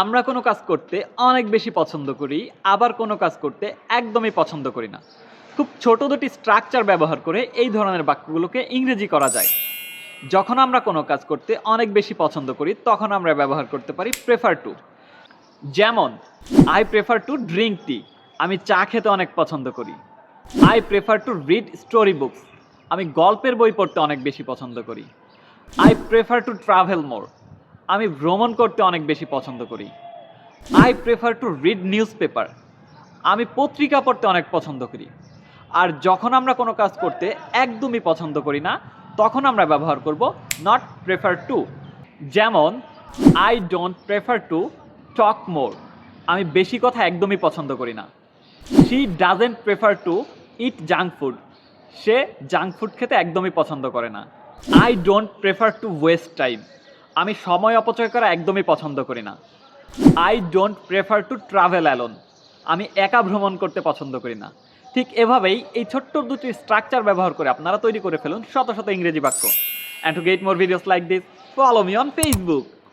আমরা কোনো কাজ করতে অনেক বেশি পছন্দ করি, আবার কোনো কাজ করতে একদমই পছন্দ করি না। খুব ছোট দুটি স্ট্রাকচার ব্যবহার করে এই ধরনের বাক্যগুলোকে ইংরেজি করা যায়। যখন আমরা কোনো কাজ করতে অনেক বেশি পছন্দ করি, তখন আমরা ব্যবহার করতে পারি প্রেফার টু। যেমন, I prefer to drink tea. আমি চা খেতে অনেক পছন্দ করি। I prefer to read story books. আমি গল্পের বই পড়তে অনেক বেশি পছন্দ করি। I prefer to travel more. আমি ভ্রমণ করতে অনেক বেশি পছন্দ করি। I prefer to read news paper. আমি পত্রিকা পড়তে অনেক পছন্দ করি। আর যখন আমরা কোনো কাজ করতে একদমই পছন্দ করি না, তখন আমরা ব্যবহার করব নট প্রেফার টু। যেমন, I don't prefer to talk more. আমি বেশি কথা একদমই পছন্দ করি না। She doesn't prefer to eat junk food. সে জাঙ্ক ফুড খেতে একদমই পছন্দ করে না। I don't prefer to waste time. আমি সময় অপচয় করা একদমই পছন্দ করি না। I don't prefer to travel alone. আমি একা ভ্রমণ করতে পছন্দ করি না। ঠিক এভাবেই এই ছোট্ট দুটি স্ট্রাকচার ব্যবহার করে আপনারা তৈরি করে ফেলুন শত শত ইংরেজি বাক্য। And to get more videos like this, follow me on Facebook.